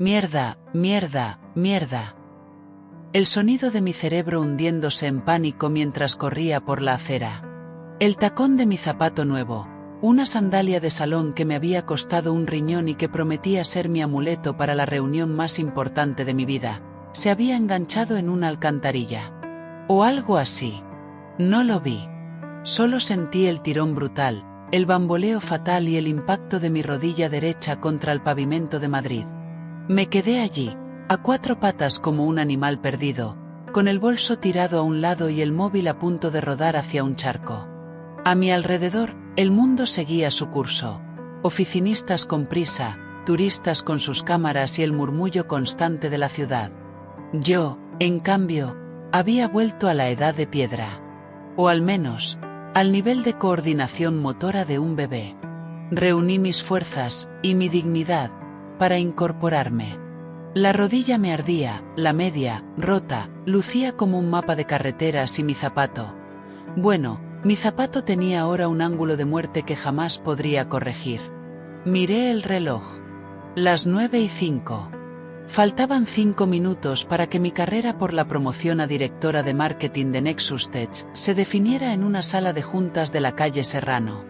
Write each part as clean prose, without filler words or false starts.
Mierda, mierda, mierda. El sonido de mi cerebro hundiéndose en pánico mientras corría por la acera. El tacón de mi zapato nuevo, una sandalia de salón que me había costado un riñón y que prometía ser mi amuleto para la reunión más importante de mi vida, se había enganchado en una alcantarilla. O algo así. No lo vi. Solo sentí el tirón brutal, el bamboleo fatal y el impacto de mi rodilla derecha contra el pavimento de Madrid. Me quedé allí, a cuatro patas como un animal perdido, con el bolso tirado a un lado y el móvil a punto de rodar hacia un charco. A mi alrededor, el mundo seguía su curso. Oficinistas con prisa, turistas con sus cámaras y el murmullo constante de la ciudad. Yo, en cambio, había vuelto a la edad de piedra. O al menos, al nivel de coordinación motora de un bebé. Reuní mis fuerzas, y mi dignidad, para incorporarme. La rodilla me ardía, la media, rota, lucía como un mapa de carreteras y mi zapato. Bueno, mi zapato tenía ahora un ángulo de muerte que jamás podría corregir. Miré el reloj. Las 9:05. Faltaban 5 minutos para que mi carrera por la promoción a directora de marketing de Nexus Tech se definiera en una sala de juntas de la calle Serrano.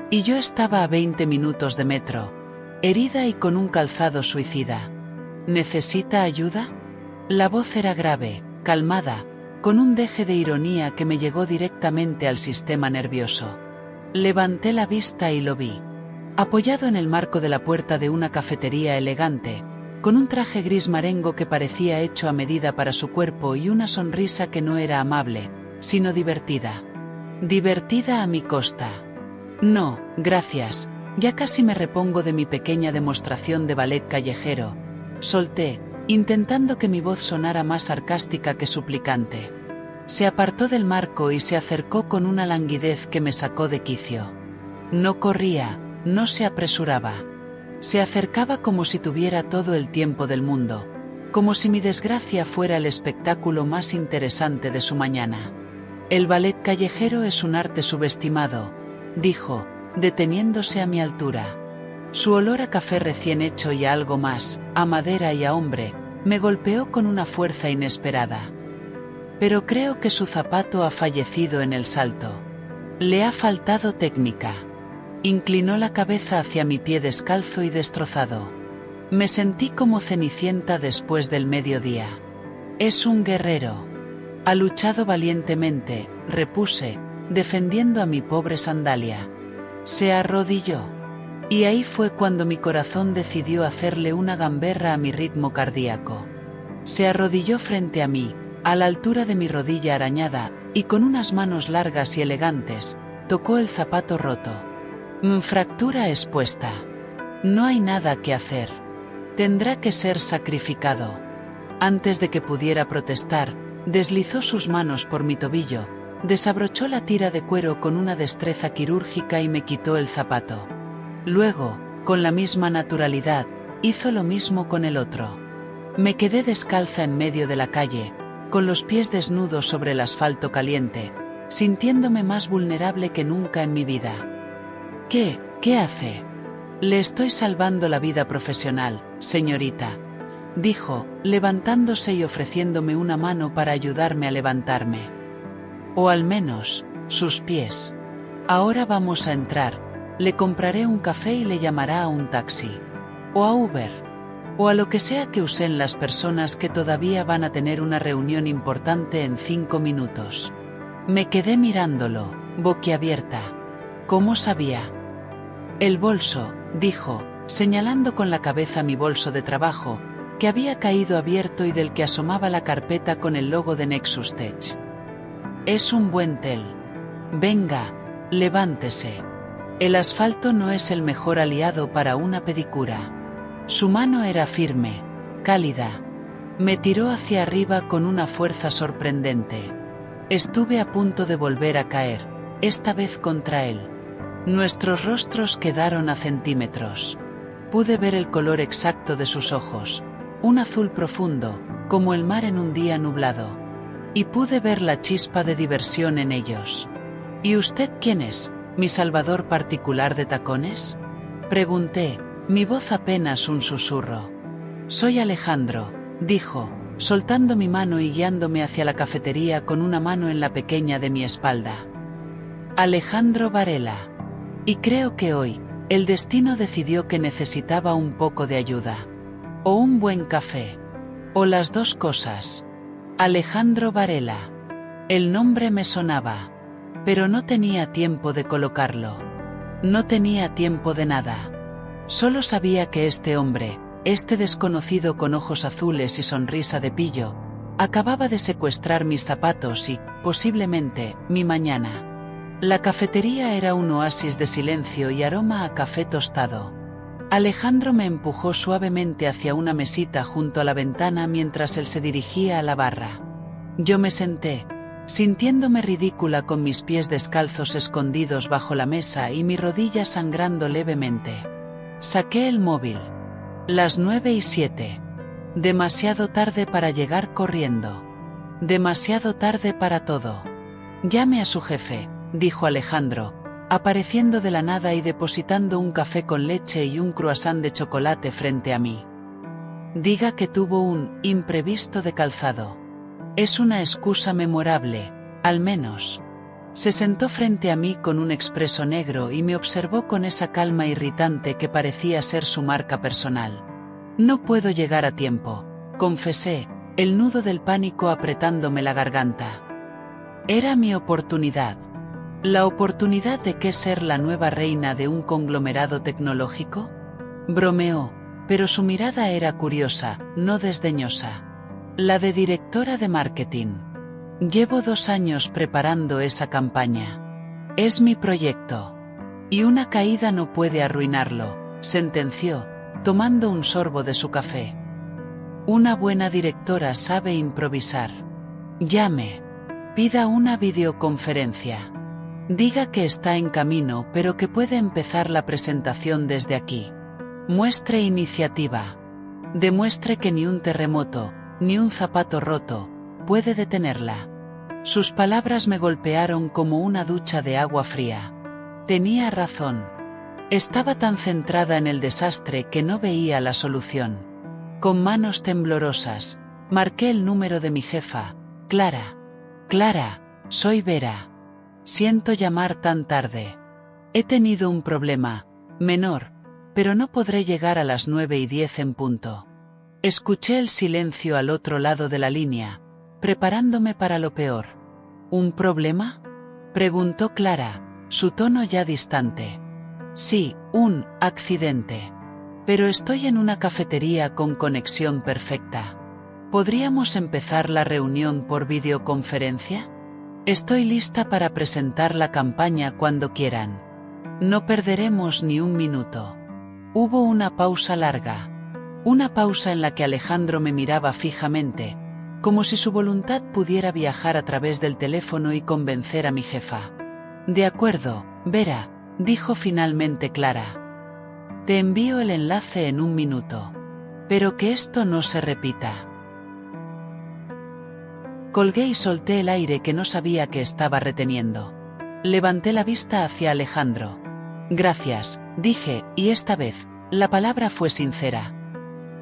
Y yo estaba a 20 minutos de metro, herida y con un calzado suicida. ¿Necesita ayuda? La voz era grave, calmada, con un deje de ironía que me llegó directamente al sistema nervioso. Levanté la vista y lo vi. Apoyado en el marco de la puerta de una cafetería elegante, con un traje gris marengo que parecía hecho a medida para su cuerpo y una sonrisa que no era amable, sino divertida. Divertida a mi costa. No, gracias, ya casi me repongo de mi pequeña demostración de ballet callejero. Solté, intentando que mi voz sonara más sarcástica que suplicante. Se apartó del marco y se acercó con una languidez que me sacó de quicio. No corría, no se apresuraba. Se acercaba como si tuviera todo el tiempo del mundo, como si mi desgracia fuera el espectáculo más interesante de su mañana. El ballet callejero es un arte subestimado, dijo, deteniéndose a mi altura. Su olor a café recién hecho y a algo más, a madera y a hombre, me golpeó con una fuerza inesperada. Pero creo que su zapato ha fallecido en el salto. Le ha faltado técnica. Inclinó la cabeza hacia mi pie descalzo y destrozado. Me sentí como Cenicienta después del mediodía. Es un guerrero. Ha luchado valientemente, repuse, defendiendo a mi pobre sandalia. Se arrodilló. Y ahí fue cuando mi corazón decidió hacerle una gamberra a mi ritmo cardíaco. Se arrodilló frente a mí, a la altura de mi rodilla arañada, y con unas manos largas y elegantes, tocó el zapato roto. Fractura expuesta. No hay nada que hacer. Tendrá que ser sacrificado. Antes de que pudiera protestar, deslizó sus manos por mi tobillo, desabrochó la tira de cuero con una destreza quirúrgica y me quitó el zapato. Luego, con la misma naturalidad, hizo lo mismo con el otro. Me quedé descalza en medio de la calle, con los pies desnudos sobre el asfalto caliente, sintiéndome más vulnerable que nunca en mi vida. ¿Qué hace? Le estoy salvando la vida profesional, señorita, dijo, levantándose y ofreciéndome una mano para ayudarme a levantarme. O al menos, sus pies. Ahora vamos a entrar, le compraré un café y le llamará a un taxi. O a Uber. O a lo que sea que usen las personas que todavía van a tener una reunión importante en 5 minutos. Me quedé mirándolo, boquiabierta. ¿Cómo sabía? El bolso, dijo, señalando con la cabeza mi bolso de trabajo, que había caído abierto y del que asomaba la carpeta con el logo de Nexus Tech. Es un buen tel. Venga, levántese. El asfalto no es el mejor aliado para una pedicura. Su mano era firme, cálida. Me tiró hacia arriba con una fuerza sorprendente. Estuve a punto de volver a caer, esta vez contra él. Nuestros rostros quedaron a centímetros. Pude ver el color exacto de sus ojos, un azul profundo, como el mar en un día nublado. Y pude ver la chispa de diversión en ellos. ¿Y usted quién es, mi salvador particular de tacones? Pregunté, mi voz apenas un susurro. Soy Alejandro, dijo, soltando mi mano y guiándome hacia la cafetería con una mano en la pequeña de mi espalda. Alejandro Varela. Y creo que hoy, el destino decidió que necesitaba un poco de ayuda. O un buen café. O las dos cosas. Alejandro Varela. El nombre me sonaba. Pero no tenía tiempo de colocarlo. No tenía tiempo de nada. Solo sabía que este hombre, este desconocido con ojos azules y sonrisa de pillo, acababa de secuestrar mis zapatos y, posiblemente, mi mañana. La cafetería era un oasis de silencio y aroma a café tostado. Alejandro me empujó suavemente hacia una mesita junto a la ventana mientras él se dirigía a la barra. Yo me senté, sintiéndome ridícula con mis pies descalzos escondidos bajo la mesa y mi rodilla sangrando levemente. Saqué el móvil. Las 9:07. Demasiado tarde para llegar corriendo. Demasiado tarde para todo. Llame a su jefe, dijo Alejandro, apareciendo de la nada y depositando un café con leche y un croissant de chocolate frente a mí. Diga que tuvo un imprevisto de calzado. Es una excusa memorable, al menos. Se sentó frente a mí con un expreso negro y me observó con esa calma irritante que parecía ser su marca personal. No puedo llegar a tiempo, confesé, el nudo del pánico apretándome la garganta. Era mi oportunidad. ¿La oportunidad de qué ser la nueva reina de un conglomerado tecnológico? Bromeó, pero su mirada era curiosa, no desdeñosa. La de directora de marketing. Llevo 2 años preparando esa campaña. Es mi proyecto. Y una caída no puede arruinarlo, sentenció, tomando un sorbo de su café. Una buena directora sabe improvisar. Llame. Pida una videoconferencia. Diga que está en camino pero que puede empezar la presentación desde aquí. Muestre iniciativa. Demuestre que ni un terremoto, ni un zapato roto, puede detenerla. Sus palabras me golpearon como una ducha de agua fría. Tenía razón. Estaba tan centrada en el desastre que no veía la solución. Con manos temblorosas, marqué el número de mi jefa. Clara. Clara, soy Vera. Siento llamar tan tarde. He tenido un problema, menor, pero no podré llegar a las 9:10 en punto. Escuché el silencio al otro lado de la línea, preparándome para lo peor. ¿Un problema?, preguntó Clara, su tono ya distante. Sí, un accidente. Pero estoy en una cafetería con conexión perfecta. ¿Podríamos empezar la reunión por videoconferencia? Estoy lista para presentar la campaña cuando quieran. No perderemos ni un minuto. Hubo una pausa larga. Una pausa en la que Alejandro me miraba fijamente, como si su voluntad pudiera viajar a través del teléfono y convencer a mi jefa. De acuerdo, Vera, dijo finalmente Clara. Te envío el enlace en 1 minuto. Pero que esto no se repita. Colgué y solté el aire que no sabía que estaba reteniendo. Levanté la vista hacia Alejandro. Gracias, dije, y esta vez, la palabra fue sincera.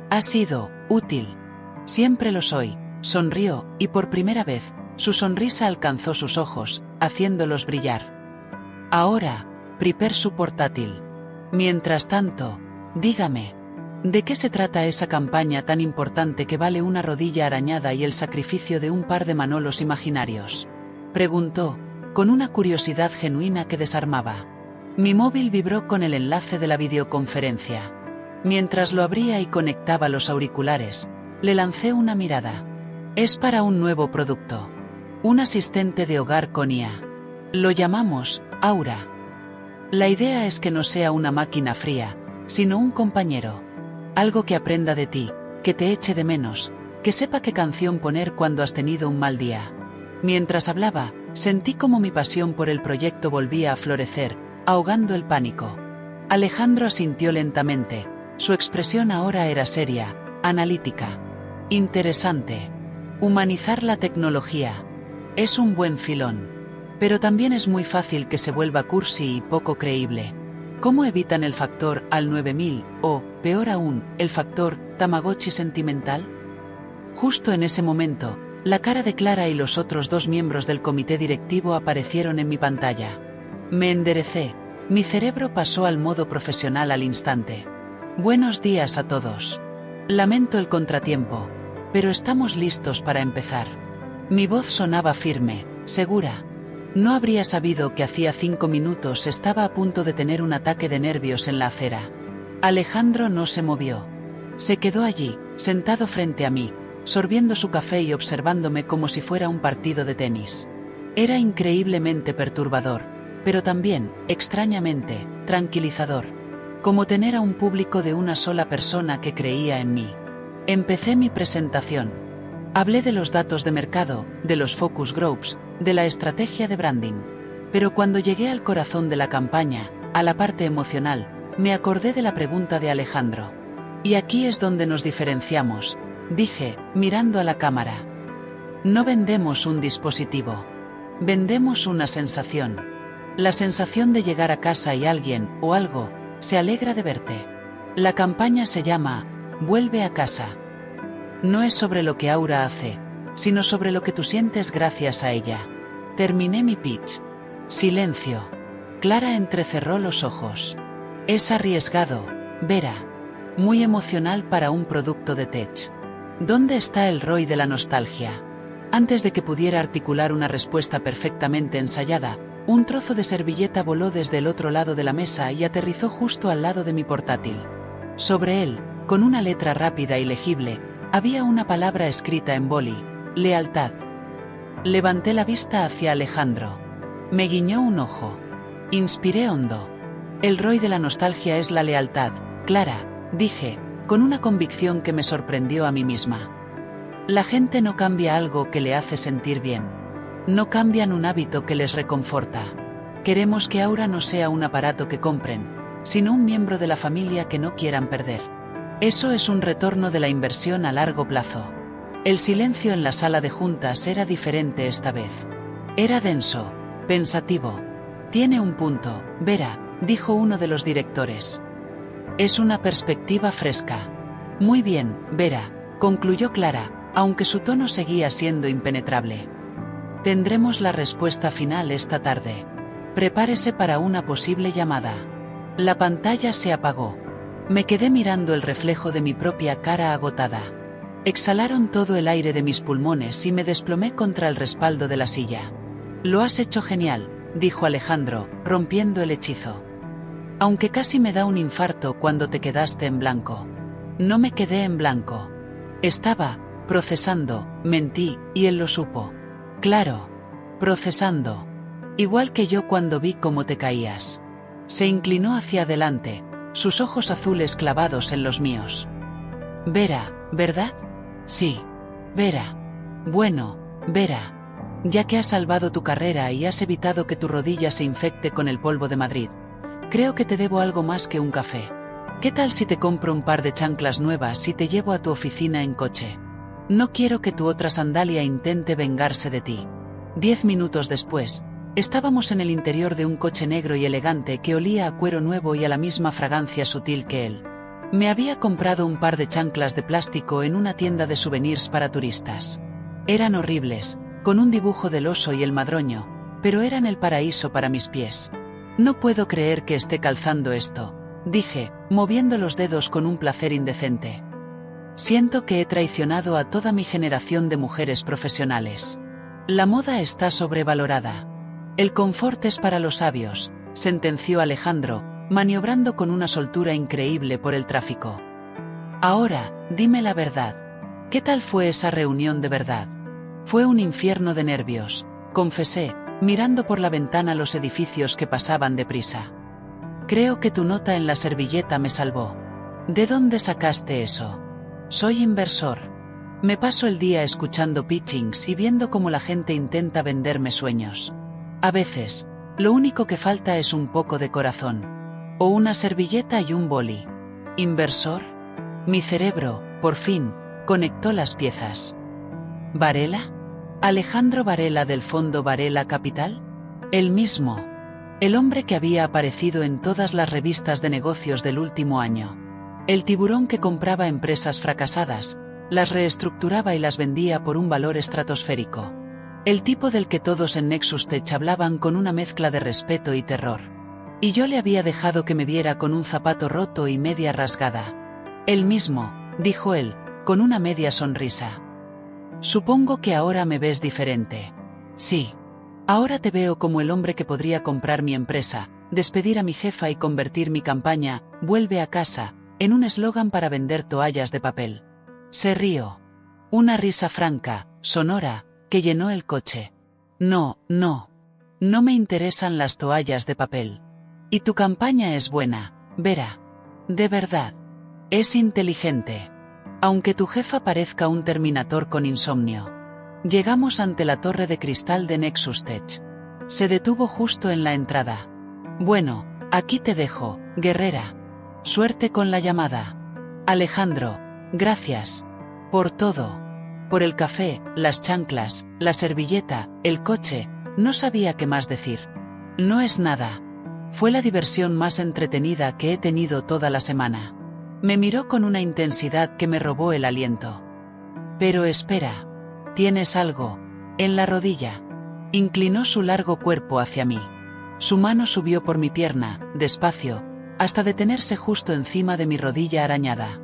Ha sido útil. Siempre lo soy, sonrió, y por primera vez, su sonrisa alcanzó sus ojos, haciéndolos brillar. Ahora, prepare su portátil. Mientras tanto, dígame, ¿de qué se trata esa campaña tan importante que vale una rodilla arañada y el sacrificio de un par de manolos imaginarios? Preguntó, con una curiosidad genuina que desarmaba. Mi móvil vibró con el enlace de la videoconferencia. Mientras lo abría y conectaba los auriculares, le lancé una mirada. Es para un nuevo producto. Un asistente de hogar con IA. Lo llamamos Aura. La idea es que no sea una máquina fría, sino un compañero. Algo que aprenda de ti, que te eche de menos, que sepa qué canción poner cuando has tenido un mal día. Mientras hablaba, sentí como mi pasión por el proyecto volvía a florecer, ahogando el pánico. Alejandro asintió lentamente. Su expresión ahora era seria, analítica. Interesante. Humanizar la tecnología. Es un buen filón. Pero también es muy fácil que se vuelva cursi y poco creíble. ¿Cómo evitan el factor al 9000, o, peor aún, el factor Tamagotchi sentimental? Justo en ese momento, la cara de Clara y los otros 2 miembros del comité directivo aparecieron en mi pantalla. Me enderecé, mi cerebro pasó al modo profesional al instante. Buenos días a todos. Lamento el contratiempo, pero estamos listos para empezar. Mi voz sonaba firme, segura. No habría sabido que hacía 5 minutos estaba a punto de tener un ataque de nervios en la acera. Alejandro no se movió. Se quedó allí, sentado frente a mí, sorbiendo su café y observándome como si fuera un partido de tenis. Era increíblemente perturbador, pero también, extrañamente, tranquilizador. Como tener a un público de una sola persona que creía en mí. Empecé mi presentación. Hablé de los datos de mercado, de los focus groups, de la estrategia de branding. Pero cuando llegué al corazón de la campaña, a la parte emocional, me acordé de la pregunta de Alejandro. Y aquí es donde nos diferenciamos, dije, mirando a la cámara. No vendemos un dispositivo. Vendemos una sensación. La sensación de llegar a casa y alguien, o algo, se alegra de verte. La campaña se llama Vuelve a casa. No es sobre lo que Aura hace, sino sobre lo que tú sientes gracias a ella. Terminé mi pitch. Silencio. Clara entrecerró los ojos. Es arriesgado, Vera. Muy emocional para un producto de tech. ¿Dónde está el ROI de la nostalgia? Antes de que pudiera articular una respuesta perfectamente ensayada, un trozo de servilleta voló desde el otro lado de la mesa y aterrizó justo al lado de mi portátil. Sobre él, con una letra rápida y legible, había una palabra escrita en boli: lealtad. Levanté la vista hacia Alejandro. Me guiñó un ojo. Inspiré hondo. El ROI de la nostalgia es la lealtad, Clara, dije, con una convicción que me sorprendió a mí misma. La gente no cambia algo que le hace sentir bien. No cambian un hábito que les reconforta. Queremos que Aura no sea un aparato que compren, sino un miembro de la familia que no quieran perder. Eso es un retorno de la inversión a largo plazo. El silencio en la sala de juntas era diferente esta vez. Era denso, pensativo. Tiene un punto, Vera, dijo uno de los directores. Es una perspectiva fresca. Muy bien, Vera, concluyó Clara, aunque su tono seguía siendo impenetrable. Tendremos la respuesta final esta tarde. Prepárese para una posible llamada. La pantalla se apagó. Me quedé mirando el reflejo de mi propia cara agotada. Exhalaron todo el aire de mis pulmones y me desplomé contra el respaldo de la silla. Lo has hecho genial, dijo Alejandro, rompiendo el hechizo. Aunque casi me da un infarto cuando te quedaste en blanco. No me quedé en blanco. Estaba procesando, mentí, y él lo supo. Claro. Procesando. Igual que yo cuando vi cómo te caías. Se inclinó hacia adelante, sus ojos azules clavados en los míos. Vera, ¿verdad? Sí. Vera. Bueno, Vera. Ya que has salvado tu carrera y has evitado que tu rodilla se infecte con el polvo de Madrid, creo que te debo algo más que un café. ¿Qué tal si te compro un par de chanclas nuevas y te llevo a tu oficina en coche? No quiero que tu otra sandalia intente vengarse de ti. 10 minutos después, estábamos en el interior de un coche negro y elegante que olía a cuero nuevo y a la misma fragancia sutil que él. Me había comprado un par de chanclas de plástico en una tienda de souvenirs para turistas. Eran horribles, con un dibujo del oso y el madroño, pero eran el paraíso para mis pies. No puedo creer que esté calzando esto, dije, moviendo los dedos con un placer indecente. Siento que he traicionado a toda mi generación de mujeres profesionales. La moda está sobrevalorada. El confort es para los sabios, sentenció Alejandro, maniobrando con una soltura increíble por el tráfico. Ahora, dime la verdad. ¿Qué tal fue esa reunión de verdad? Fue un infierno de nervios, confesé, mirando por la ventana los edificios que pasaban deprisa. Creo que tu nota en la servilleta me salvó. ¿De dónde sacaste eso? Soy inversor. Me paso el día escuchando pitchings y viendo cómo la gente intenta venderme sueños. A veces, lo único que falta es un poco de corazón. O una servilleta y un boli. ¿Inversor? Mi cerebro, por fin, conectó las piezas. ¿Varela? ¿Alejandro Varela del fondo Varela Capital? El mismo. El hombre que había aparecido en todas las revistas de negocios del último año. El tiburón que compraba empresas fracasadas, las reestructuraba y las vendía por un valor estratosférico. El tipo del que todos en Nexus Tech hablaban con una mezcla de respeto y terror. Y yo le había dejado que me viera con un zapato roto y media rasgada. «El mismo», dijo él, con una media sonrisa. «Supongo que ahora me ves diferente». «Sí. Ahora te veo como el hombre que podría comprar mi empresa, despedir a mi jefa y convertir mi campaña, vuelve a casa, en un eslogan para vender toallas de papel». Se rió. Una risa franca, sonora, que llenó el coche. «No, no. No me interesan las toallas de papel. Y tu campaña es buena, Vera. De verdad. Es inteligente. Aunque tu jefa parezca un Terminator con insomnio». Llegamos ante la torre de cristal de Nexus Tech. Se detuvo justo en la entrada. «Bueno, aquí te dejo, guerrera. Suerte con la llamada. Alejandro, gracias. Por todo. Por el café, las chanclas, la servilleta, el coche». No sabía qué más decir. «No es nada. Fue la diversión más entretenida que he tenido toda la semana». Me miró con una intensidad que me robó el aliento. «Pero espera. ¿Tienes algo en la rodilla?» Inclinó su largo cuerpo hacia mí. Su mano subió por mi pierna, despacio, hasta detenerse justo encima de mi rodilla arañada.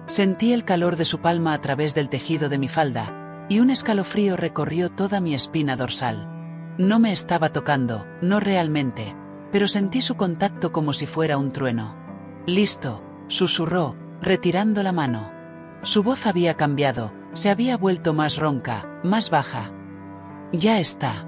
Sentí el calor de su palma a través del tejido de mi falda, y un escalofrío recorrió toda mi espina dorsal. No me estaba tocando, no realmente, pero sentí su contacto como si fuera un trueno. «Listo», susurró, retirando la mano. Su voz había cambiado, se había vuelto más ronca, más baja. «Ya está.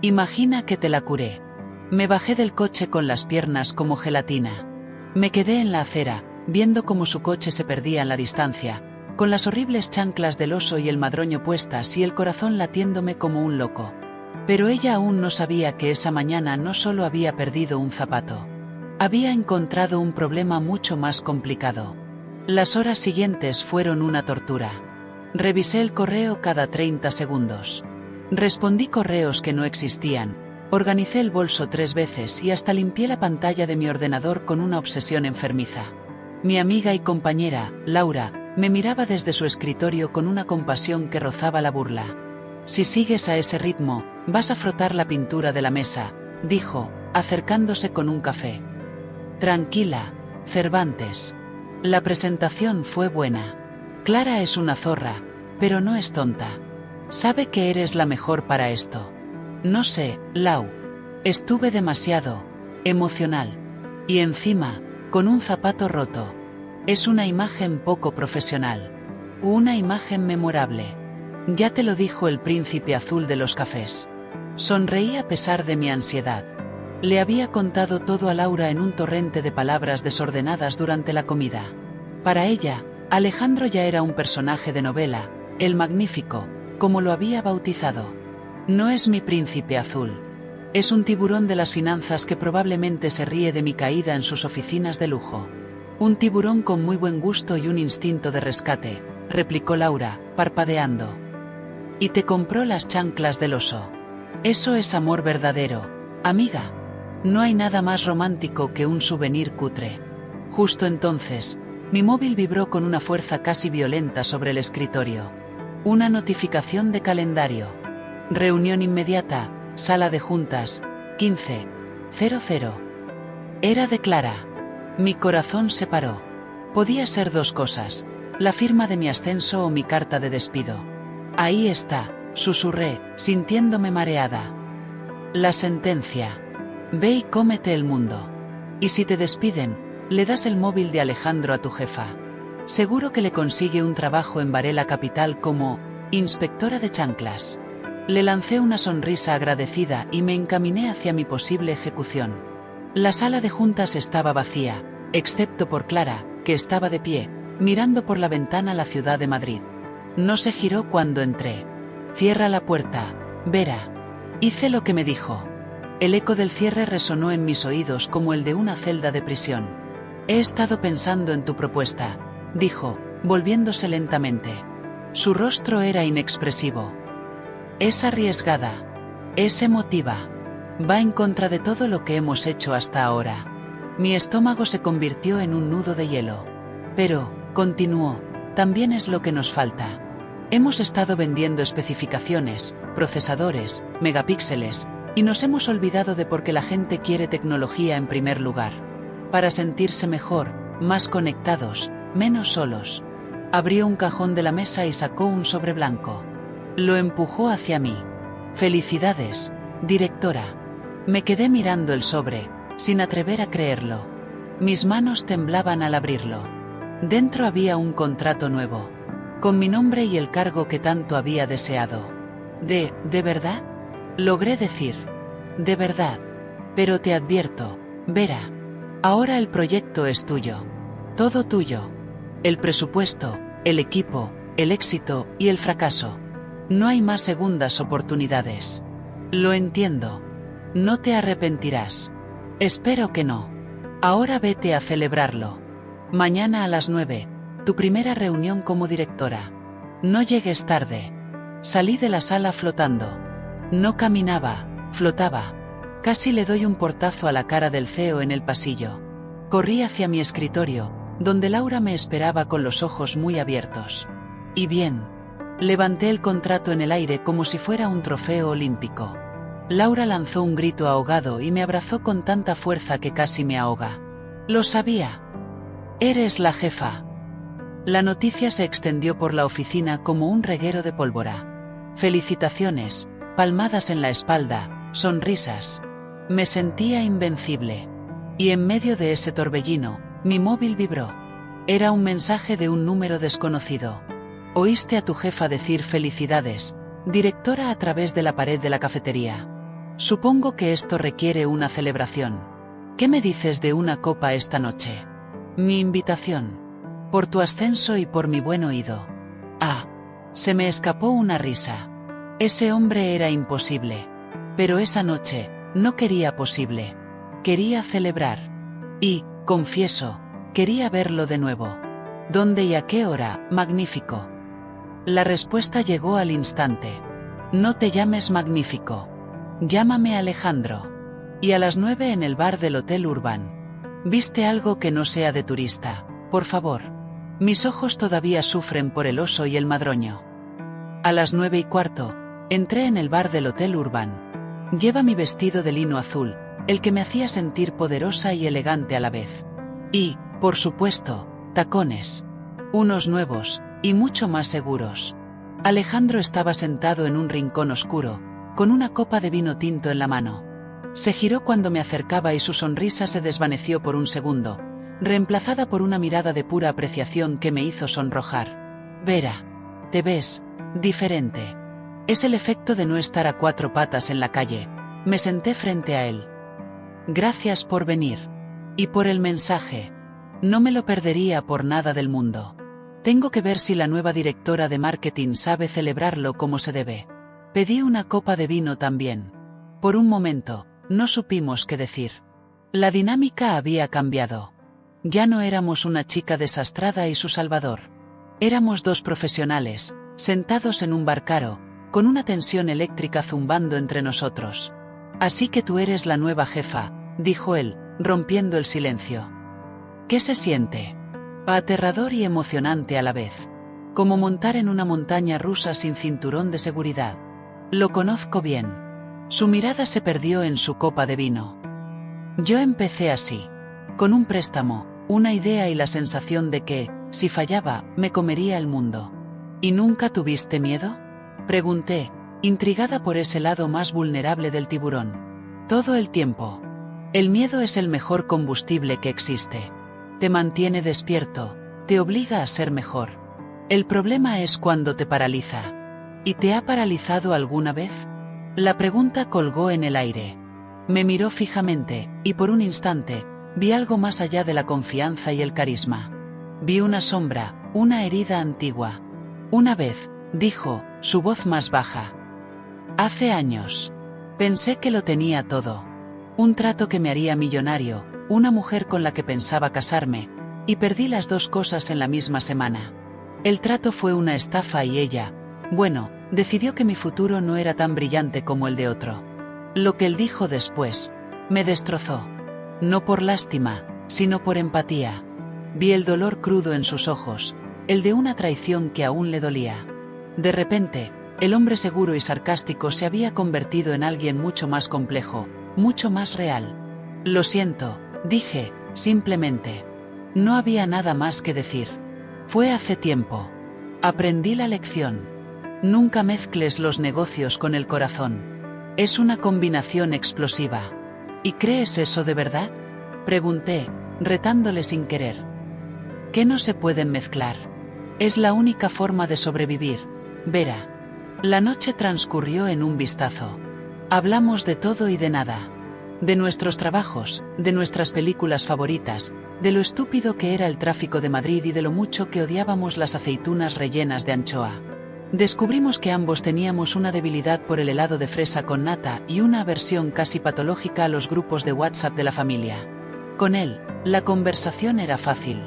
Imagina que te la curé». Me bajé del coche con las piernas como gelatina. Me quedé en la acera, viendo cómo su coche se perdía en la distancia, con las horribles chanclas del oso y el madroño puestas y el corazón latiéndome como un loco. Pero ella aún no sabía que esa mañana no solo había perdido un zapato. Había encontrado un problema mucho más complicado. Las horas siguientes fueron una tortura. Revisé el correo cada 30 segundos. Respondí correos que no existían. Organicé el bolso 3 veces y hasta limpié la pantalla de mi ordenador con una obsesión enfermiza. Mi amiga y compañera, Laura, me miraba desde su escritorio con una compasión que rozaba la burla. «Si sigues a ese ritmo, vas a frotar la pintura de la mesa», dijo, acercándose con un café. «Tranquila, Cervantes. La presentación fue buena. Clara es una zorra, pero no es tonta. Sabe que eres la mejor para esto». «No sé, Lau. Estuve demasiado emocional. Y encima, con un zapato roto. Es una imagen poco profesional. Una imagen memorable. Ya te lo dijo el príncipe azul de los cafés». Sonreí a pesar de mi ansiedad. Le había contado todo a Laura en un torrente de palabras desordenadas durante la comida. Para ella, Alejandro ya era un personaje de novela, el Magnífico, como lo había bautizado. «No es mi príncipe azul. Es un tiburón de las finanzas que probablemente se ríe de mi caída en sus oficinas de lujo. Un tiburón con muy buen gusto y un instinto de rescate», replicó Laura, parpadeando. «Y te compró las chanclas del oso. Eso es amor verdadero, amiga. No hay nada más romántico que un souvenir cutre». Justo entonces, mi móvil vibró con una fuerza casi violenta sobre el escritorio. Una notificación de calendario. «Reunión inmediata, sala de juntas, 15:00». Era de Clara. Mi corazón se paró. Podía ser 2 cosas, la firma de mi ascenso o mi carta de despido. «Ahí está», susurré, sintiéndome mareada. «La sentencia. Ve y cómete el mundo. Y si te despiden, le das el móvil de Alejandro a tu jefa. Seguro que le consigue un trabajo en Varela Capital como inspectora de chanclas». Le lancé una sonrisa agradecida y me encaminé hacia mi posible ejecución. La sala de juntas estaba vacía, excepto por Clara, que estaba de pie, mirando por la ventana la ciudad de Madrid. No se giró cuando entré. «Cierra la puerta, Vera». Hice lo que me dijo. El eco del cierre resonó en mis oídos como el de una celda de prisión. «He estado pensando en tu propuesta», dijo, volviéndose lentamente. Su rostro era inexpresivo. «Es arriesgada. Es emotiva. Va en contra de todo lo que hemos hecho hasta ahora». Mi estómago se convirtió en un nudo de hielo. Pero, continuó, también es lo que nos falta. Hemos estado vendiendo especificaciones, procesadores, megapíxeles, y nos hemos olvidado de por qué la gente quiere tecnología en primer lugar. Para sentirse mejor, más conectados, menos solos. Abrió un cajón de la mesa y sacó un sobre blanco. Lo empujó hacia mí. Felicidades, directora. Me quedé mirando el sobre, sin atrever a creerlo. Mis manos temblaban al abrirlo. Dentro había un contrato nuevo, con mi nombre y el cargo que tanto había deseado. ¿De verdad? Logré decir. De verdad. Pero te advierto, Vera. Ahora el proyecto es tuyo. Todo tuyo. El presupuesto, el equipo, el éxito y el fracaso. No hay más segundas oportunidades. Lo entiendo. No te arrepentirás. Espero que no. Ahora vete a celebrarlo. Mañana a las 9, tu primera reunión como directora. No llegues tarde. Salí de la sala flotando. No caminaba, flotaba. Casi le doy un portazo a la cara del CEO en el pasillo. Corrí hacia mi escritorio, donde Laura me esperaba con los ojos muy abiertos. Y bien. Levanté el contrato en el aire como si fuera un trofeo olímpico. Laura lanzó un grito ahogado y me abrazó con tanta fuerza que casi me ahoga. Lo sabía. Eres la jefa. La noticia se extendió por la oficina como un reguero de pólvora. Felicitaciones, palmadas en la espalda, sonrisas. Me sentía invencible. Y en medio de ese torbellino, mi móvil vibró. Era un mensaje de un número desconocido. Oíste a tu jefa decir felicidades, directora, a través de la pared de la cafetería. Supongo que esto requiere una celebración. ¿Qué me dices de una copa esta noche? Mi invitación. Por tu ascenso y por mi buen oído. Ah. Se me escapó una risa. Ese hombre era imposible. Pero esa noche, no quería posible. Quería celebrar. Y, confieso, quería verlo de nuevo. ¿Dónde y a qué hora? Magnífico. La respuesta llegó al instante. No te llames Magnífico. Llámame Alejandro. Y a las 9 en el bar del Hotel Urban. ¿Viste algo que no sea de turista, por favor? Mis ojos todavía sufren por el oso y el madroño. A las 9:15, entré en el bar del Hotel Urban. Lleva mi vestido de lino azul, el que me hacía sentir poderosa y elegante a la vez. Y, por supuesto, tacones. Unos nuevos, y mucho más seguros. Alejandro estaba sentado en un rincón oscuro, con una copa de vino tinto en la mano. Se giró cuando me acercaba y su sonrisa se desvaneció por un segundo, reemplazada por una mirada de pura apreciación que me hizo sonrojar. Vera, te ves diferente. Es el efecto de no estar a cuatro patas en la calle. Me senté frente a él. Gracias por venir. Y por el mensaje. No me lo perdería por nada del mundo. Tengo que ver si la nueva directora de marketing sabe celebrarlo como se debe. Pedí una copa de vino también. Por un momento, no supimos qué decir. La dinámica había cambiado. Ya no éramos una chica desastrada y su salvador. Éramos dos profesionales, sentados en un bar caro, con una tensión eléctrica zumbando entre nosotros. Así que tú eres la nueva jefa, dijo él, rompiendo el silencio. ¿Qué se siente? Aterrador y emocionante a la vez. Como montar en una montaña rusa sin cinturón de seguridad. Lo conozco bien. Su mirada se perdió en su copa de vino. Yo empecé así. Con un préstamo, una idea y la sensación de que, si fallaba, me comería el mundo. ¿Y nunca tuviste miedo? Pregunté, intrigada por ese lado más vulnerable del tiburón. Todo el tiempo. El miedo es el mejor combustible que existe. Te mantiene despierto, te obliga a ser mejor. El problema es cuando te paraliza. ¿Y te ha paralizado alguna vez? La pregunta colgó en el aire. Me miró fijamente, y por un instante, vi algo más allá de la confianza y el carisma. Vi una sombra, una herida antigua. Una vez, dijo, su voz más baja. Hace años. Pensé que lo tenía todo. Un trato que me haría millonario, una mujer con la que pensaba casarme, y perdí las dos cosas en la misma semana. El trato fue una estafa y ella, bueno, decidió que mi futuro no era tan brillante como el de otro. Lo que él dijo después, me destrozó. No por lástima, sino por empatía. Vi el dolor crudo en sus ojos, el de una traición que aún le dolía. De repente, el hombre seguro y sarcástico se había convertido en alguien mucho más complejo, mucho más real. Lo siento, dije, simplemente. No había nada más que decir. Fue hace tiempo. Aprendí la lección. Nunca mezcles los negocios con el corazón. Es una combinación explosiva. ¿Y crees eso de verdad? Pregunté, retándole sin querer. ¿Qué no se pueden mezclar? Es la única forma de sobrevivir, Vera. La noche transcurrió en un vistazo. Hablamos de todo y de nada. De nuestros trabajos, de nuestras películas favoritas, de lo estúpido que era el tráfico de Madrid y de lo mucho que odiábamos las aceitunas rellenas de anchoa. Descubrimos que ambos teníamos una debilidad por el helado de fresa con nata y una aversión casi patológica a los grupos de WhatsApp de la familia. Con él, la conversación era fácil.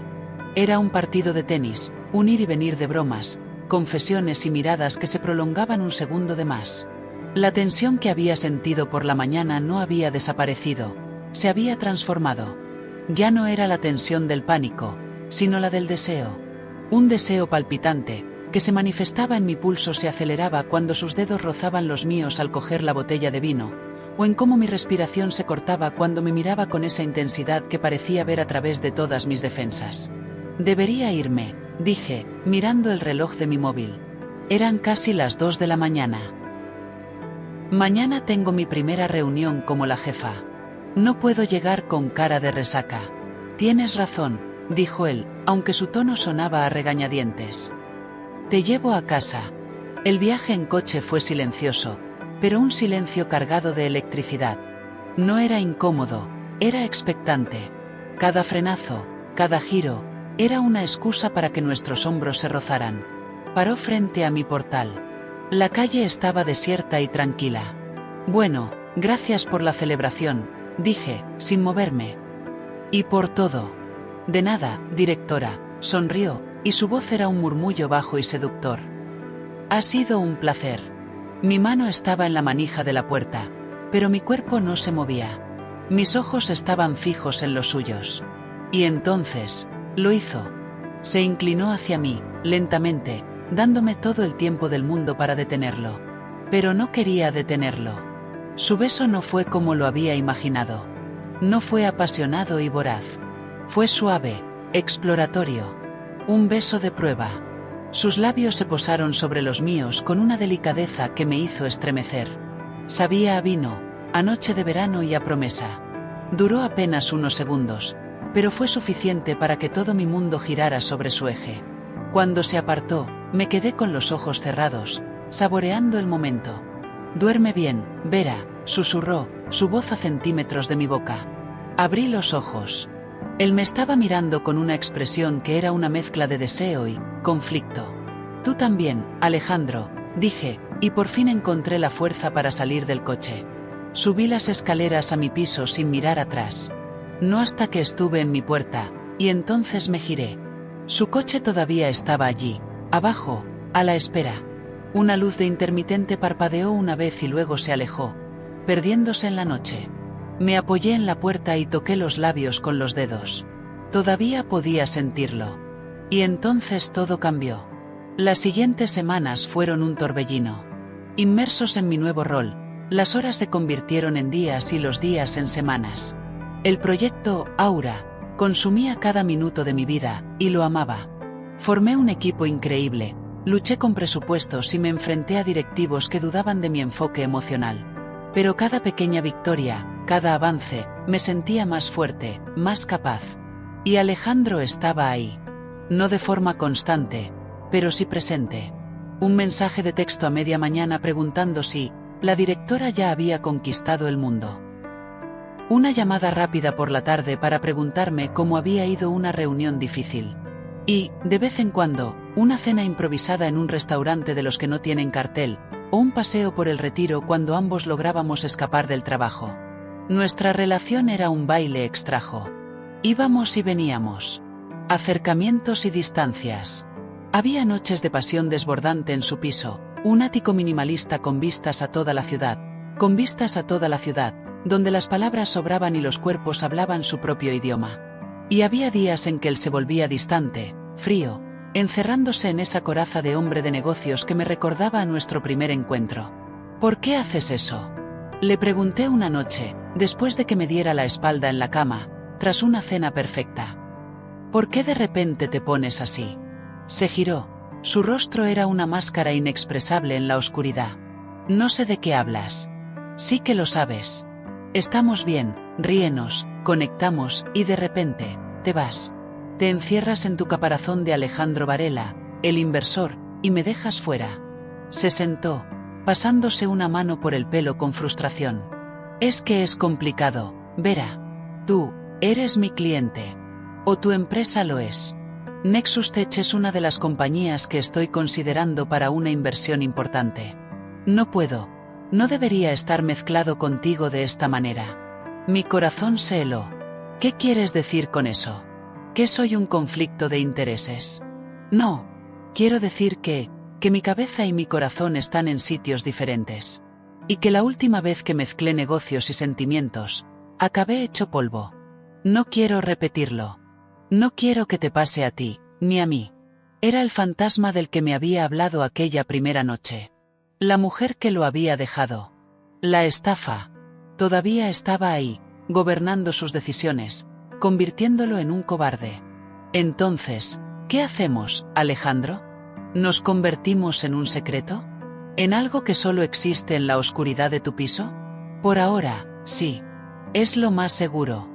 Era un partido de tenis, un ir y venir de bromas, confesiones y miradas que se prolongaban un segundo de más. La tensión que había sentido por la mañana no había desaparecido, se había transformado. Ya no era la tensión del pánico, sino la del deseo. Un deseo palpitante, que se manifestaba en mi pulso se aceleraba cuando sus dedos rozaban los míos al coger la botella de vino, o en cómo mi respiración se cortaba cuando me miraba con esa intensidad que parecía ver a través de todas mis defensas. Debería irme, dije, mirando el reloj de mi móvil. Eran casi las 2 de la mañana. Mañana tengo mi primera reunión como la jefa. No puedo llegar con cara de resaca. Tienes razón, dijo él, aunque su tono sonaba a regañadientes. Te llevo a casa. El viaje en coche fue silencioso, pero un silencio cargado de electricidad. No era incómodo, era expectante. Cada frenazo, cada giro, era una excusa para que nuestros hombros se rozaran. Paró frente a mi portal. La calle estaba desierta y tranquila. Bueno, gracias por la celebración, dije, sin moverme. Y por todo. De nada, directora, sonrió, y su voz era un murmullo bajo y seductor. Ha sido un placer. Mi mano estaba en la manija de la puerta, pero mi cuerpo no se movía. Mis ojos estaban fijos en los suyos. Y entonces, lo hizo. Se inclinó hacia mí, lentamente, dándome todo el tiempo del mundo para detenerlo. Pero no quería detenerlo. Su beso no fue como lo había imaginado. No fue apasionado y voraz. Fue suave, exploratorio. Un beso de prueba. Sus labios se posaron sobre los míos con una delicadeza que me hizo estremecer. Sabía a vino, a noche de verano y a promesa. Duró apenas unos segundos, pero fue suficiente para que todo mi mundo girara sobre su eje. Cuando se apartó, me quedé con los ojos cerrados, saboreando el momento. Duerme bien, Vera, susurró, su voz a centímetros de mi boca. Abrí los ojos. Él me estaba mirando con una expresión que era una mezcla de deseo y conflicto. Tú también, Alejandro, dije, y por fin encontré la fuerza para salir del coche. Subí las escaleras a mi piso sin mirar atrás. No hasta que estuve en mi puerta, y entonces me giré. Su coche todavía estaba allí, abajo, a la espera. Una luz de intermitente parpadeó una vez y luego se alejó, perdiéndose en la noche. Me apoyé en la puerta y toqué los labios con los dedos. Todavía podía sentirlo. Y entonces todo cambió. Las siguientes semanas fueron un torbellino. Inmersos en mi nuevo rol, las horas se convirtieron en días y los días en semanas. El proyecto Aura consumía cada minuto de mi vida, y lo amaba. Formé un equipo increíble, luché con presupuestos y me enfrenté a directivos que dudaban de mi enfoque emocional. Pero cada pequeña victoria, cada avance, me sentía más fuerte, más capaz. Y Alejandro estaba ahí. No de forma constante, pero sí presente. Un mensaje de texto a media mañana preguntando si la directora ya había conquistado el mundo. Una llamada rápida por la tarde para preguntarme cómo había ido una reunión difícil. Y, de vez en cuando, una cena improvisada en un restaurante de los que no tienen cartel, o un paseo por el Retiro cuando ambos lográbamos escapar del trabajo. Nuestra relación era un baile extrajo. Íbamos y veníamos. Acercamientos y distancias. Había noches de pasión desbordante en su piso, un ático minimalista con vistas a toda la ciudad, con vistas a toda la ciudad, donde las palabras sobraban y los cuerpos hablaban su propio idioma. Y había días en que él se volvía distante, frío, encerrándose en esa coraza de hombre de negocios que me recordaba a nuestro primer encuentro. ¿Por qué haces eso? Le pregunté una noche, después de que me diera la espalda en la cama, tras una cena perfecta. ¿Por qué de repente te pones así? Se giró. Su rostro era una máscara inexpresable en la oscuridad. No sé de qué hablas. Sí que lo sabes. Estamos bien, ríenos, conectamos, y de repente, te vas. Te encierras en tu caparazón de Alejandro Varela, el inversor, y me dejas fuera. Se sentó, pasándose una mano por el pelo con frustración. Es que es complicado, Vera. Tú, eres mi cliente. O tu empresa lo es. Nexus Tech es una de las compañías que estoy considerando para una inversión importante. No puedo. No debería estar mezclado contigo de esta manera. Mi corazón se heló. ¿Qué quieres decir con eso? ¿Que soy un conflicto de intereses? No. Quiero decir que mi cabeza y mi corazón están en sitios diferentes. Y que la última vez que mezclé negocios y sentimientos, acabé hecho polvo. No quiero repetirlo. No quiero que te pase a ti, ni a mí. Era el fantasma del que me había hablado aquella primera noche. La mujer que lo había dejado. La estafa. Todavía estaba ahí, gobernando sus decisiones, convirtiéndolo en un cobarde. Entonces, ¿qué hacemos, Alejandro? ¿Nos convertimos en un secreto? ¿En algo que solo existe en la oscuridad de tu piso? Por ahora, sí. Es lo más seguro.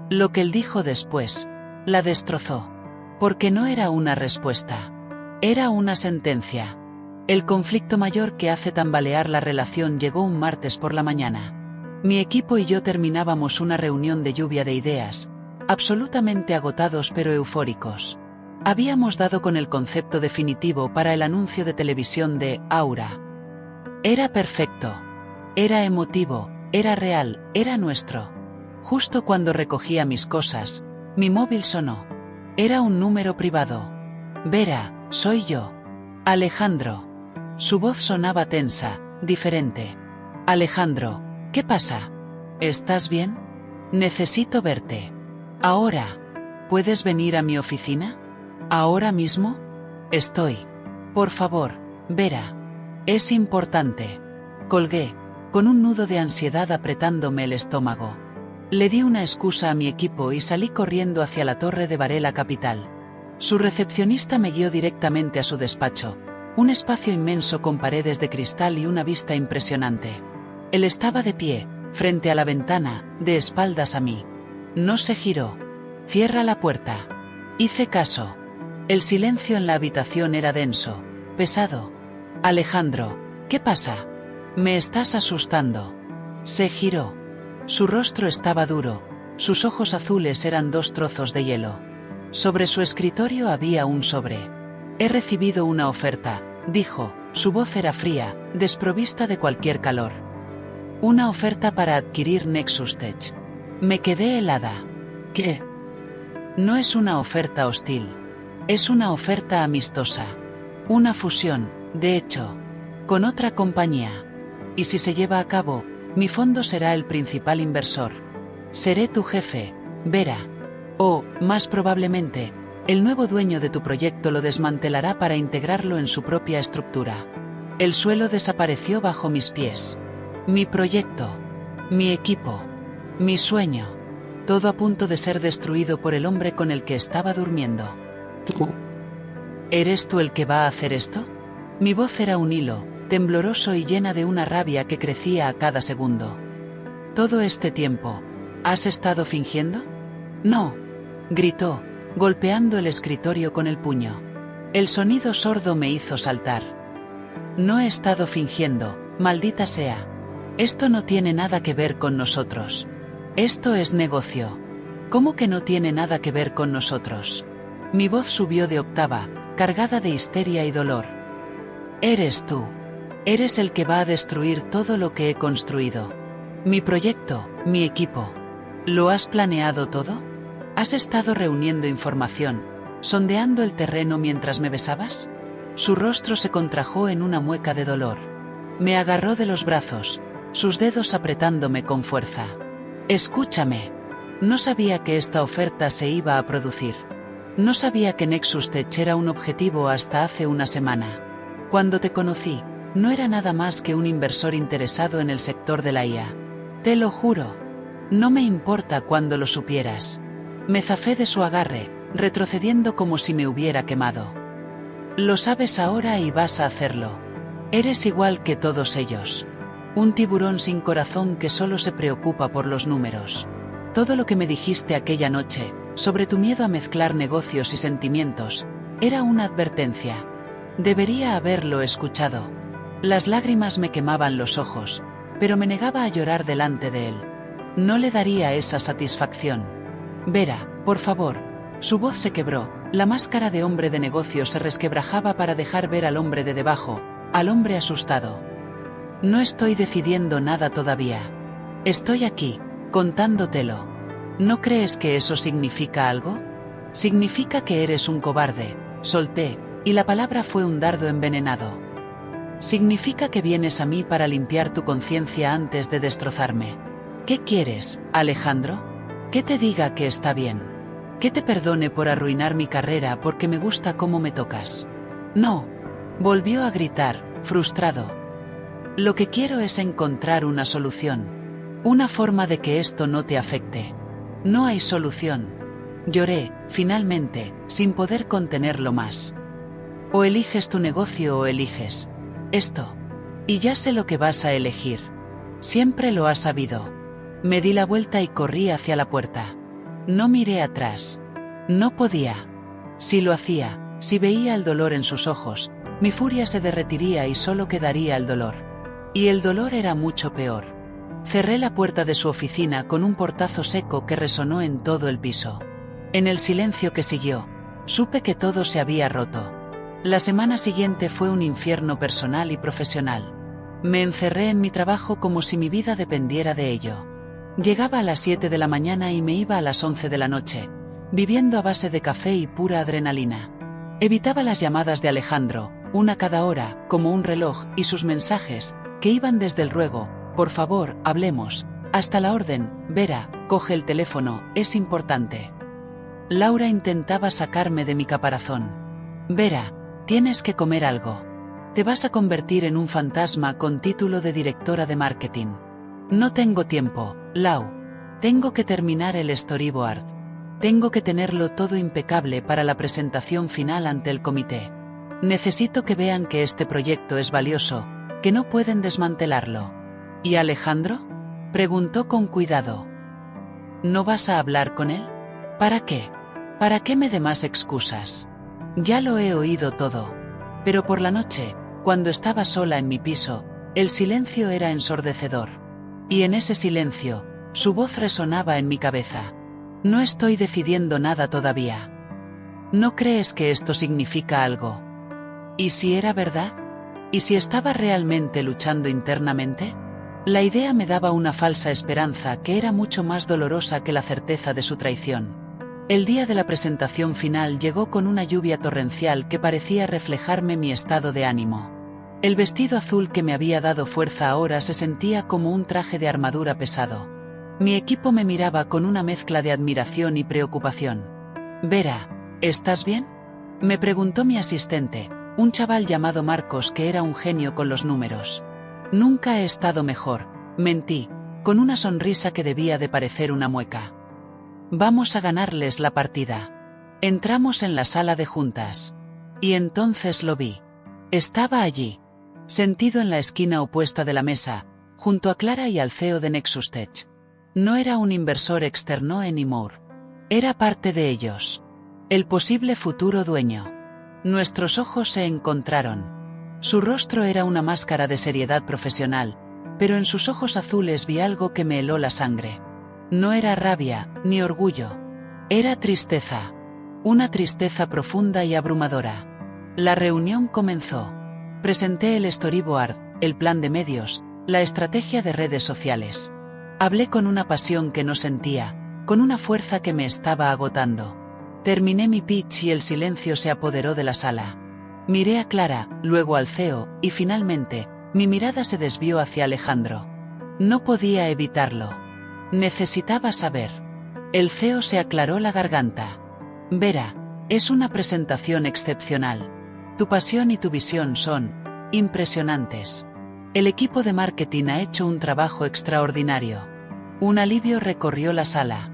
Lo que él dijo después, la destrozó. Porque no era una respuesta. Era una sentencia. El conflicto mayor que hace tambalear la relación llegó un martes por la mañana. Mi equipo y yo terminábamos una reunión de lluvia de ideas, absolutamente agotados pero eufóricos. Habíamos dado con el concepto definitivo para el anuncio de televisión de Aura. Era perfecto. Era emotivo, era real, era nuestro. Justo cuando recogía mis cosas, mi móvil sonó. Era un número privado. Vera, soy yo. Alejandro. Su voz sonaba tensa, diferente. Alejandro, ¿qué pasa? ¿Estás bien? Necesito verte. Ahora. ¿Puedes venir a mi oficina? ¿Ahora mismo? Estoy. Por favor, Vera. Es importante. Colgué, con un nudo de ansiedad apretándome el estómago. Le di una excusa a mi equipo y salí corriendo hacia la torre de Varela Capital. Su recepcionista me guió directamente a su despacho, un espacio inmenso con paredes de cristal y una vista impresionante. Él estaba de pie, frente a la ventana, de espaldas a mí. No se giró. Cierra la puerta. Hice caso. El silencio en la habitación era denso, pesado. Alejandro, ¿qué pasa? Me estás asustando. Se giró. Su rostro estaba duro, sus ojos azules eran 2 trozos de hielo. Sobre su escritorio había un sobre. He recibido una oferta, dijo, su voz era fría, desprovista de cualquier calor. Una oferta para adquirir Nexus Tech. Me quedé helada. ¿Qué? No es una oferta hostil. Es una oferta amistosa. Una fusión, de hecho, con otra compañía. Y si se lleva a cabo, mi fondo será el principal inversor. Seré tu jefe, Vera. O, más probablemente, el nuevo dueño de tu proyecto lo desmantelará para integrarlo en su propia estructura. El suelo desapareció bajo mis pies. Mi proyecto. Mi equipo. Mi sueño. Todo a punto de ser destruido por el hombre con el que estaba durmiendo. ¿Tú? ¿Eres tú el que va a hacer esto? Mi voz era un hilo, tembloroso y llena de una rabia que crecía a cada segundo. Todo este tiempo, ¿has estado fingiendo? No, gritó, golpeando el escritorio con el puño. El sonido sordo me hizo saltar. No he estado fingiendo, maldita sea. Esto no tiene nada que ver con nosotros. Esto es negocio. ¿Cómo que no tiene nada que ver con nosotros? Mi voz subió de octava, cargada de histeria y dolor. Eres tú. Eres el que va a destruir todo lo que he construido. Mi proyecto, mi equipo. ¿Lo has planeado todo? ¿Has estado reuniendo información, sondeando el terreno mientras me besabas? Su rostro se contrajo en una mueca de dolor. Me agarró de los brazos, sus dedos apretándome con fuerza. Escúchame. No sabía que esta oferta se iba a producir. No sabía que Nexus Tech era un objetivo hasta hace una semana. Cuando te conocí, no era nada más que un inversor interesado en el sector de la IA. Te lo juro. No me importa cuando lo supieras. Me zafé de su agarre, retrocediendo como si me hubiera quemado. Lo sabes ahora y vas a hacerlo. Eres igual que todos ellos. Un tiburón sin corazón que solo se preocupa por los números. Todo lo que me dijiste aquella noche, sobre tu miedo a mezclar negocios y sentimientos, era una advertencia. Debería haberlo escuchado. Las lágrimas me quemaban los ojos, pero me negaba a llorar delante de él. No le daría esa satisfacción. Vera, por favor. Su voz se quebró, la máscara de hombre de negocios se resquebrajaba para dejar ver al hombre de debajo, al hombre asustado. No estoy decidiendo nada todavía. Estoy aquí, contándotelo. ¿No crees que eso significa algo? Significa que eres un cobarde, solté, y la palabra fue un dardo envenenado. Significa que vienes a mí para limpiar tu conciencia antes de destrozarme. ¿Qué quieres, Alejandro? ¿Que te diga que está bien? ¿Que te perdone por arruinar mi carrera porque me gusta cómo me tocas? No. Volvió a gritar, frustrado. Lo que quiero es encontrar una solución. Una forma de que esto no te afecte. No hay solución. Lloré, finalmente, sin poder contenerlo más. O eliges tu negocio o eliges esto. Y ya sé lo que vas a elegir. Siempre lo has sabido. Me di la vuelta y corrí hacia la puerta. No miré atrás. No podía. Si lo hacía, si veía el dolor en sus ojos, mi furia se derretiría y solo quedaría el dolor. Y el dolor era mucho peor. Cerré la puerta de su oficina con un portazo seco que resonó en todo el piso. En el silencio que siguió, supe que todo se había roto. La semana siguiente fue un infierno personal y profesional. Me encerré en mi trabajo como si mi vida dependiera de ello. Llegaba a las 7 de la mañana y me iba a las 11 de la noche, viviendo a base de café y pura adrenalina. Evitaba las llamadas de Alejandro, una cada hora, como un reloj, y sus mensajes, que iban desde el ruego, por favor, hablemos, hasta la orden, Vera, coge el teléfono, es importante. Laura intentaba sacarme de mi caparazón. Vera, tienes que comer algo. Te vas a convertir en un fantasma con título de directora de marketing. No tengo tiempo, Lau. Tengo que terminar el storyboard. Tengo que tenerlo todo impecable para la presentación final ante el comité. Necesito que vean que este proyecto es valioso, que no pueden desmantelarlo. ¿Y Alejandro? Preguntó con cuidado. ¿No vas a hablar con él? ¿Para qué? ¿Para qué me dé más excusas? Ya lo he oído todo. Pero por la noche, cuando estaba sola en mi piso, el silencio era ensordecedor. Y en ese silencio, su voz resonaba en mi cabeza. No estoy decidiendo nada todavía. ¿No crees que esto significa algo? ¿Y si era verdad? ¿Y si estaba realmente luchando internamente? La idea me daba una falsa esperanza que era mucho más dolorosa que la certeza de su traición. El día de la presentación final llegó con una lluvia torrencial que parecía reflejarme mi estado de ánimo. El vestido azul que me había dado fuerza ahora se sentía como un traje de armadura pesado. Mi equipo me miraba con una mezcla de admiración y preocupación. Vera, ¿estás bien? Me preguntó mi asistente, un chaval llamado Marcos que era un genio con los números. Nunca he estado mejor, mentí, con una sonrisa que debía de parecer una mueca. Vamos a ganarles la partida. Entramos en la sala de juntas. Y entonces lo vi. Estaba allí, sentido en la esquina opuesta de la mesa, junto a Clara y al CEO de Nexus Tech. No era un inversor externo anymore. Era parte de ellos. El posible futuro dueño. Nuestros ojos se encontraron. Su rostro era una máscara de seriedad profesional, pero en sus ojos azules vi algo que me heló la sangre. No era rabia, ni orgullo. Era tristeza. Una tristeza profunda y abrumadora. La reunión comenzó. Presenté el storyboard, el plan de medios, la estrategia de redes sociales. Hablé con una pasión que no sentía, con una fuerza que me estaba agotando. Terminé mi pitch y el silencio se apoderó de la sala. Miré a Clara, luego al CEO, y finalmente, mi mirada se desvió hacia Alejandro. No podía evitarlo. Necesitaba saber. El CEO se aclaró la garganta. Vera, es una presentación excepcional. Tu pasión y tu visión son impresionantes. El equipo de marketing ha hecho un trabajo extraordinario. Un alivio recorrió la sala.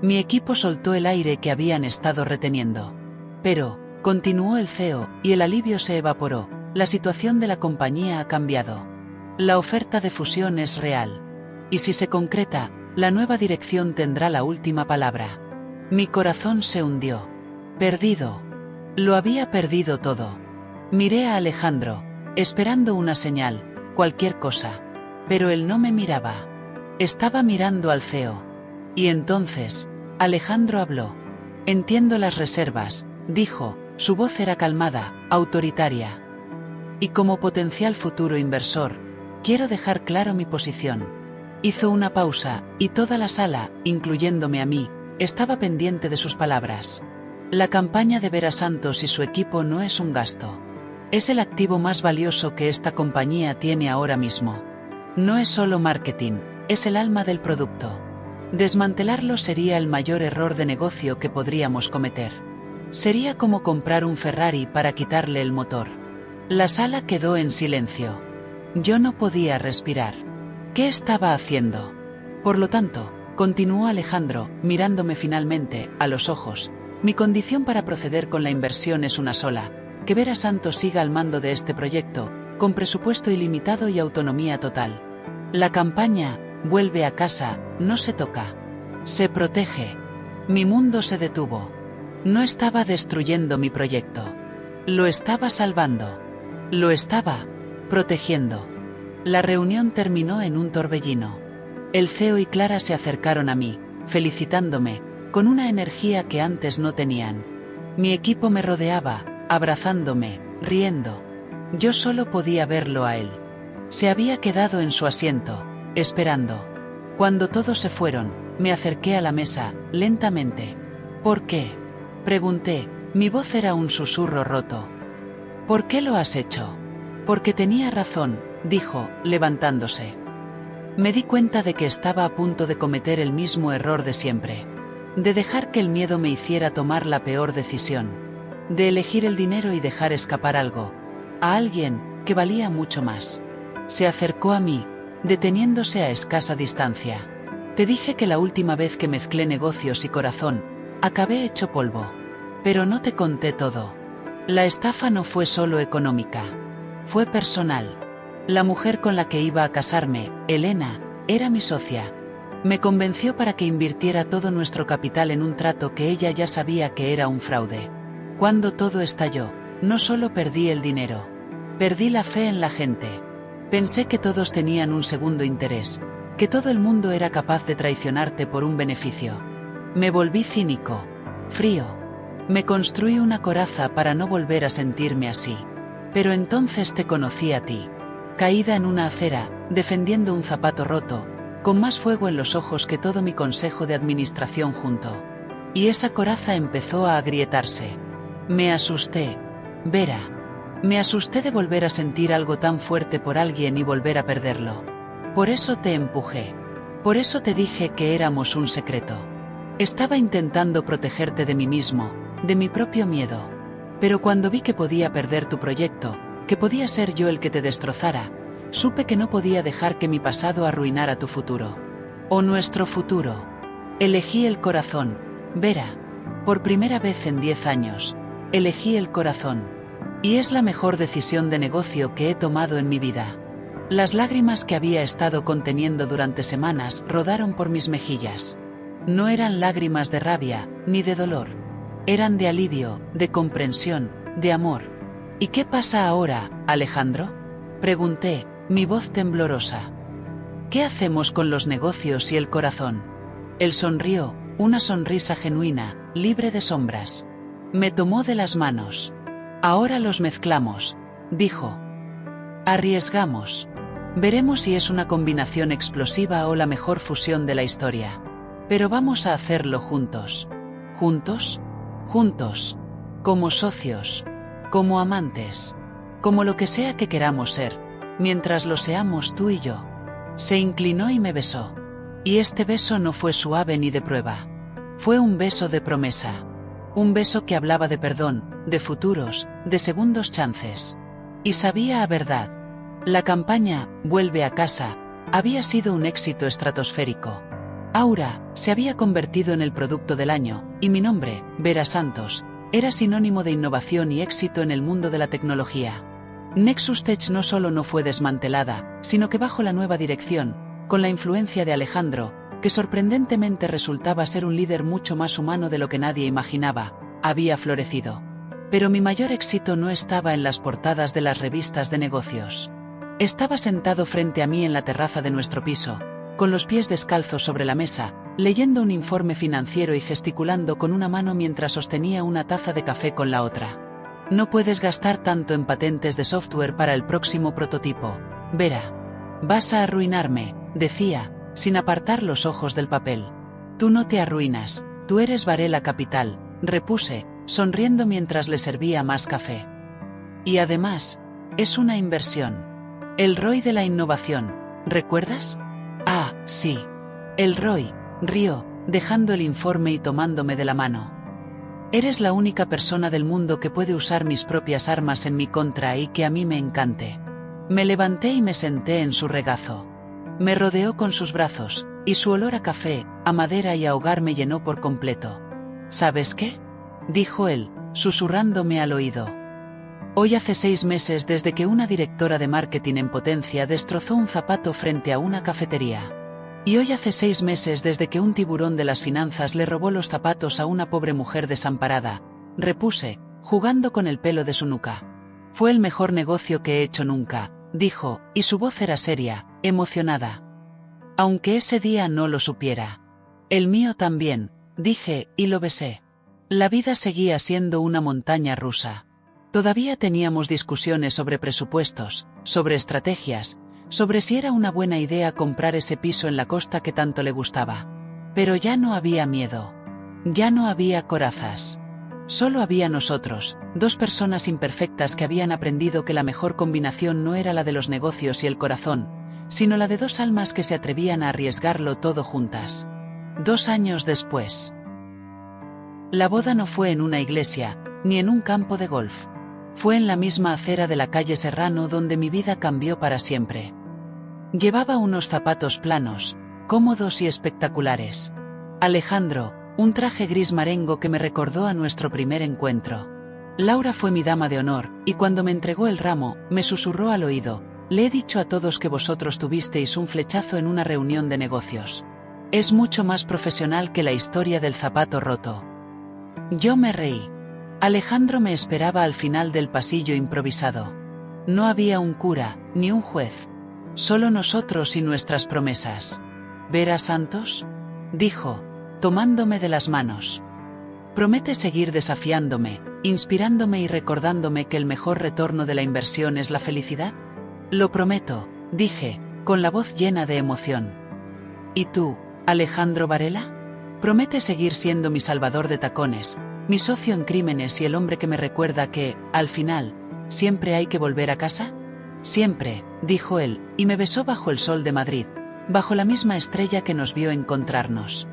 Mi equipo soltó el aire que habían estado reteniendo. Pero, continuó el CEO, y el alivio se evaporó, la situación de la compañía ha cambiado. La oferta de fusión es real. Y si se concreta, la nueva dirección tendrá la última palabra. Mi corazón se hundió. Perdido. Lo había perdido todo. Miré a Alejandro, esperando una señal, cualquier cosa. Pero él no me miraba. Estaba mirando al CEO. Y entonces, Alejandro habló. Entiendo las reservas, dijo, su voz era calmada, autoritaria. Y como potencial futuro inversor, quiero dejar claro mi posición. Hizo una pausa, y toda la sala, incluyéndome a mí, estaba pendiente de sus palabras. La campaña de Vera Santos y su equipo no es un gasto. Es el activo más valioso que esta compañía tiene ahora mismo. No es solo marketing, es el alma del producto. Desmantelarlo sería el mayor error de negocio que podríamos cometer. Sería como comprar un Ferrari para quitarle el motor. La sala quedó en silencio. Yo no podía respirar. ¿Qué estaba haciendo? Por lo tanto, continuó Alejandro, mirándome finalmente, a los ojos, mi condición para proceder con la inversión es una sola, que Vera Santos siga al mando de este proyecto, con presupuesto ilimitado y autonomía total. La campaña, vuelve a casa, no se toca. Se protege. Mi mundo se detuvo. No estaba destruyendo mi proyecto. Lo estaba salvando. Lo estaba protegiendo. La reunión terminó en un torbellino. El CEO y Clara se acercaron a mí, felicitándome, con una energía que antes no tenían. Mi equipo me rodeaba, abrazándome, riendo. Yo solo podía verlo a él. Se había quedado en su asiento, esperando. Cuando todos se fueron, me acerqué a la mesa, lentamente. ¿Por qué? Pregunté, mi voz era un susurro roto. ¿Por qué lo has hecho? Porque tenía razón, dijo, levantándose. Me di cuenta de que estaba a punto de cometer el mismo error de siempre. De dejar que el miedo me hiciera tomar la peor decisión. De elegir el dinero y dejar escapar algo. A alguien, que valía mucho más. Se acercó a mí, deteniéndose a escasa distancia. Te dije que la última vez que mezclé negocios y corazón, acabé hecho polvo. Pero no te conté todo. La estafa no fue solo económica. Fue personal. La mujer con la que iba a casarme, Elena, era mi socia. Me convenció para que invirtiera todo nuestro capital en un trato que ella ya sabía que era un fraude. Cuando todo estalló, no solo perdí el dinero. Perdí la fe en la gente. Pensé que todos tenían un segundo interés, que todo el mundo era capaz de traicionarte por un beneficio. Me volví cínico, frío. Me construí una coraza para no volver a sentirme así. Pero entonces te conocí a ti. Caída en una acera, defendiendo un zapato roto, con más fuego en los ojos que todo mi consejo de administración junto. Y esa coraza empezó a agrietarse. Me asusté, Vera. Me asusté de volver a sentir algo tan fuerte por alguien y volver a perderlo. Por eso te empujé. Por eso te dije que éramos un secreto. Estaba intentando protegerte de mí mismo, de mi propio miedo. Pero cuando vi que podía perder tu proyecto, que podía ser yo el que te destrozara, supe que no podía dejar que mi pasado arruinara tu futuro. O nuestro futuro. Elegí el corazón, Vera. Por primera vez en 10 años, elegí el corazón. Y es la mejor decisión de negocio que he tomado en mi vida. Las lágrimas que había estado conteniendo durante semanas rodaron por mis mejillas. No eran lágrimas de rabia, ni de dolor. Eran de alivio, de comprensión, de amor. ¿Y qué pasa ahora, Alejandro? Pregunté, mi voz temblorosa. ¿Qué hacemos con los negocios y el corazón? Él sonrió, una sonrisa genuina, libre de sombras. Me tomó de las manos. Ahora los mezclamos, dijo. Arriesgamos. Veremos si es una combinación explosiva o la mejor fusión de la historia. Pero vamos a hacerlo juntos. ¿Juntos? Juntos. Como socios. Como amantes. Como lo que sea que queramos ser, mientras lo seamos tú y yo. Se inclinó y me besó. Y este beso no fue suave ni de prueba. Fue un beso de promesa. Un beso que hablaba de perdón, de futuros, de segundos chances. Y sabía a verdad. La campaña, Vuelve a casa, había sido un éxito estratosférico. Aura se había convertido en el producto del año, y mi nombre, Vera Santos, era sinónimo de innovación y éxito en el mundo de la tecnología. Nexus Tech no solo no fue desmantelada, sino que bajo la nueva dirección, con la influencia de Alejandro, que sorprendentemente resultaba ser un líder mucho más humano de lo que nadie imaginaba, había florecido. Pero mi mayor éxito no estaba en las portadas de las revistas de negocios. Estaba sentado frente a mí en la terraza de nuestro piso, con los pies descalzos sobre la mesa, leyendo un informe financiero y gesticulando con una mano mientras sostenía una taza de café con la otra. No puedes gastar tanto en patentes de software para el próximo prototipo, Vera. Vas a arruinarme, decía, sin apartar los ojos del papel. Tú no te arruinas, tú eres Varela Capital, repuse, sonriendo mientras le servía más café. Y además, es una inversión. El ROI de la innovación, ¿recuerdas? Ah, sí. El ROI, rió, dejando el informe y tomándome de la mano. Eres la única persona del mundo que puede usar mis propias armas en mi contra y que a mí me encante. Me levanté y me senté en su regazo. Me rodeó con sus brazos, y su olor a café, a madera y a hogar me llenó por completo. ¿Sabes qué?, dijo él, susurrándome al oído. Hoy hace 6 meses desde que una directora de marketing en potencia destrozó un zapato frente a una cafetería. Y hoy hace 6 meses desde que un tiburón de las finanzas le robó los zapatos a una pobre mujer desamparada, repuse, jugando con el pelo de su nuca. Fue el mejor negocio que he hecho nunca, dijo, y su voz era seria, emocionada. Aunque ese día no lo supiera. El mío también, dije, y lo besé. La vida seguía siendo una montaña rusa. Todavía teníamos discusiones sobre presupuestos, sobre estrategias, sobre si era una buena idea comprar ese piso en la costa que tanto le gustaba. Pero ya no había miedo. Ya no había corazas. Solo había nosotros, 2 personas imperfectas que habían aprendido que la mejor combinación no era la de los negocios y el corazón, sino la de 2 almas que se atrevían a arriesgarlo todo juntas. 2 años después. La boda no fue en una iglesia, ni en un campo de golf. Fue en la misma acera de la calle Serrano donde mi vida cambió para siempre. Llevaba unos zapatos planos, cómodos y espectaculares. Alejandro, un traje gris marengo que me recordó a nuestro primer encuentro. Laura fue mi dama de honor, y cuando me entregó el ramo, me susurró al oído: le he dicho a todos que vosotros tuvisteis un flechazo en una reunión de negocios. Es mucho más profesional que la historia del zapato roto. Yo me reí. Alejandro me esperaba al final del pasillo improvisado. No había un cura, ni un juez. Solo nosotros y nuestras promesas. ¿Vera Santos?, dijo, tomándome de las manos. ¿Promete seguir desafiándome, inspirándome y recordándome que el mejor retorno de la inversión es la felicidad? Lo prometo, dije, con la voz llena de emoción. ¿Y tú, Alejandro Varela? ¿Promete seguir siendo mi salvador de tacones, mi socio en crímenes y el hombre que me recuerda que, al final, siempre hay que volver a casa? Siempre, dijo él, y me besó bajo el sol de Madrid, bajo la misma estrella que nos vio encontrarnos.